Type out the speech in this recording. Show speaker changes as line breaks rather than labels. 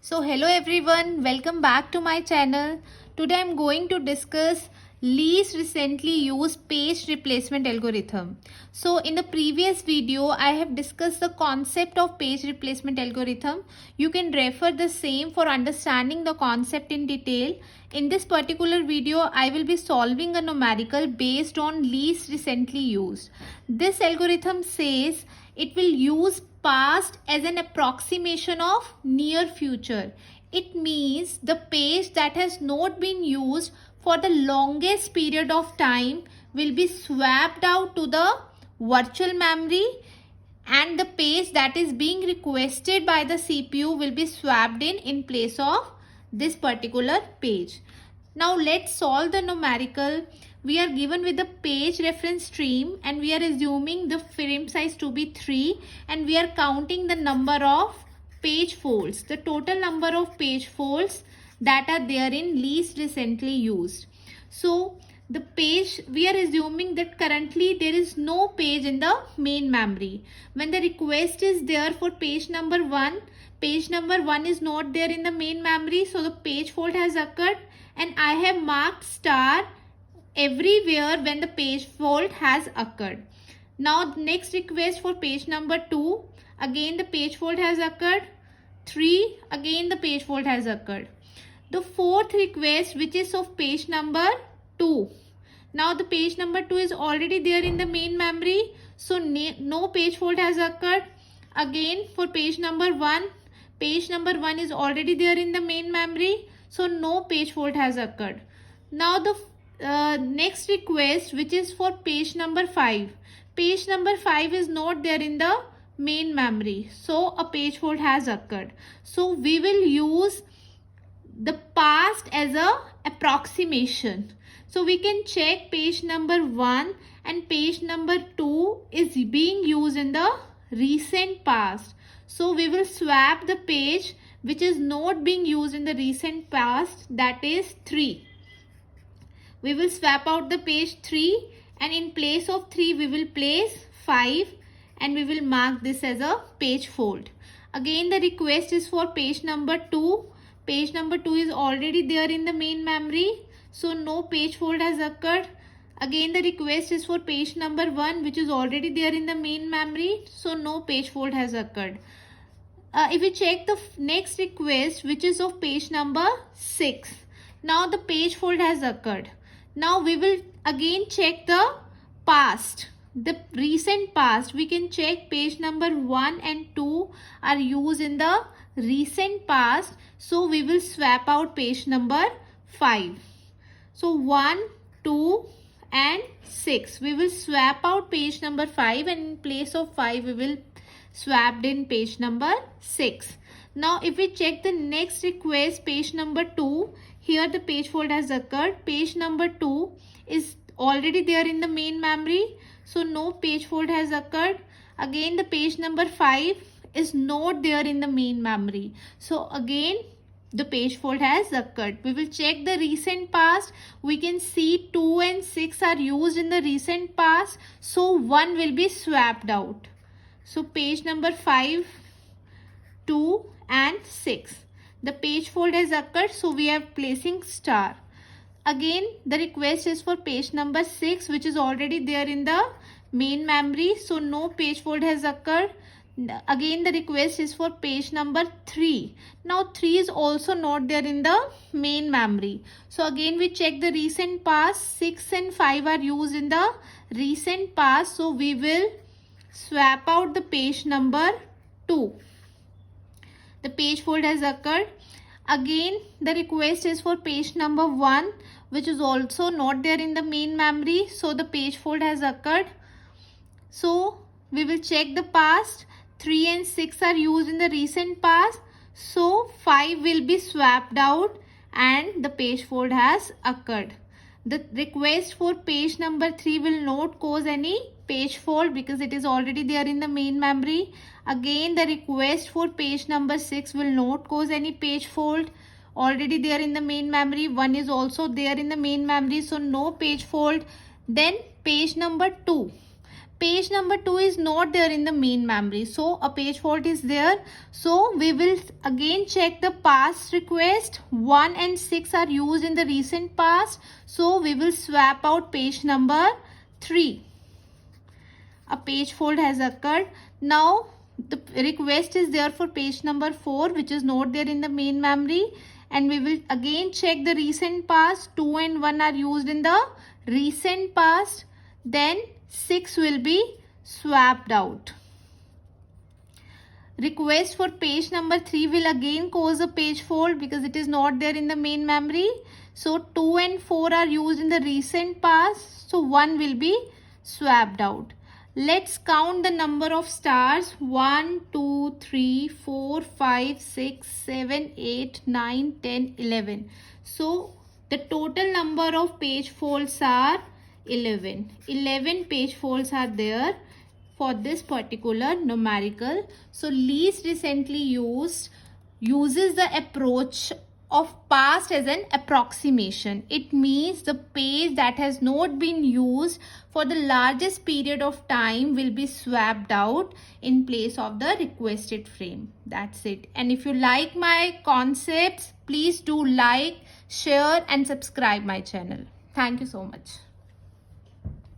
So hello everyone, welcome back to my channel. Today I'm going to discuss least recently used page replacement algorithm. So in the previous video I have discussed the concept of page replacement algorithm. You can refer the same for understanding the concept in detail. In this particular video I will be solving a numerical based on least recently used. This algorithm says it will use past as an approximation of near future. It means the page that has not been used for the longest period of time will be swapped out to the virtual memory, and the page that is being requested by the CPU will be swapped in place of this particular page. Now let's solve the numerical. We are given with the page reference stream and we are assuming the frame size to be 3 and we are counting the number of page folds, the total number of page folds that are there in least recently used. So the page, we are assuming that currently there is no page in the main memory. When the request is there for page number 1, page number 1 is not there in the main memory, so the page fault has occurred and I have marked star everywhere when the page fault has occurred. Now next request for page number 2, again the page fault has occurred. 3, again the page fault has occurred. The fourth request, which is of page number 2. Now the page number 2 is already there in the main memory, so no page fault has occurred. Again for page number 1, page number 1 is already there in the main memory, so no page fault has occurred. Now the next request, which is for page number 5. Page number 5 is not there in the main memory, so a page fault has occurred. So we will use the past as a approximation. So we can check page number 1 and page number 2 is being used in the recent past. So we will swap the page which is not being used in the recent past, that is 3. We will swap out the page 3 and in place of 3 we will place 5 and we will mark this as a page fault. Again the request is for page number 2. Page number 2 is already there in the main memory, so no page fault has occurred. Again the request is for page number 1, which is already there in the main memory, so no page fault has occurred. If we check the next request, which is of page number 6, now the page fault has occurred. Now we will again check the past, the recent past. We can check page number 1 and 2 are used in the recent past, so we will swap out page number 5. So 1, 2 and 6, we will swap out page number 5 and in place of 5 we will swap in page number 6. Now if we check the next request, page number 2, here the page fault has occurred. Page number 2 is already there in the main memory, so no page fault has occurred. Again the page number 5 is not there in the main memory, so again the page fault has occurred. We will check the recent past. We can see 2 and 6 are used in the recent past, so 1 will be swapped out. So page number 5, 2 and 6, the page fault has occurred, so we are placing star. Again the request is for page number 6, which is already there in the main memory, so no page fault has occurred. Again the request is for page number 3. Now 3 is also not there in the main memory, so again we check the recent past. 6 and 5 are used in the recent past, so we will swap out the page number 2. The page fault has occurred. Again the request is for page number 1, which is also not there in the main memory, so the page fault has occurred. So we will check the past. 3 and 6 are used in the recent past, so 5 will be swapped out and the page fault has occurred. The request for page number 3 will not cause any page fault because it is already there in the main memory. Again the request for page number 6 will not cause any page fault, already there in the main memory. 1 is also there in the main memory, so no page fault. Then page number 2. page number 2 is not there in the main memory, so a page fault is there. So we will again check the past request. 1 and 6 are used in the recent past, so we will swap out page number 3. A page fault has occurred. Now the request is there for page number 4, which is not there in the main memory, and we will again check the recent past. 2 and 1 are used in the recent past, then 6 will be swapped out. Request for page number 3 will again cause a page fault because it is not there in the main memory. So 2 and 4 are used in the recent past, so 1 will be swapped out. Let's count the number of stars. 1, 2, 3, 4, 5, 6, 7, 8, 9, 10, 11. So the total number of page faults are 11. 11 page faults are there for this particular numerical. So least recently used uses the approach of past as an approximation. It means the page that has not been used for the largest period of time will be swapped out in place of the requested frame. That's it. And if you like my concepts, please do like, share and subscribe my channel. Thank you so much.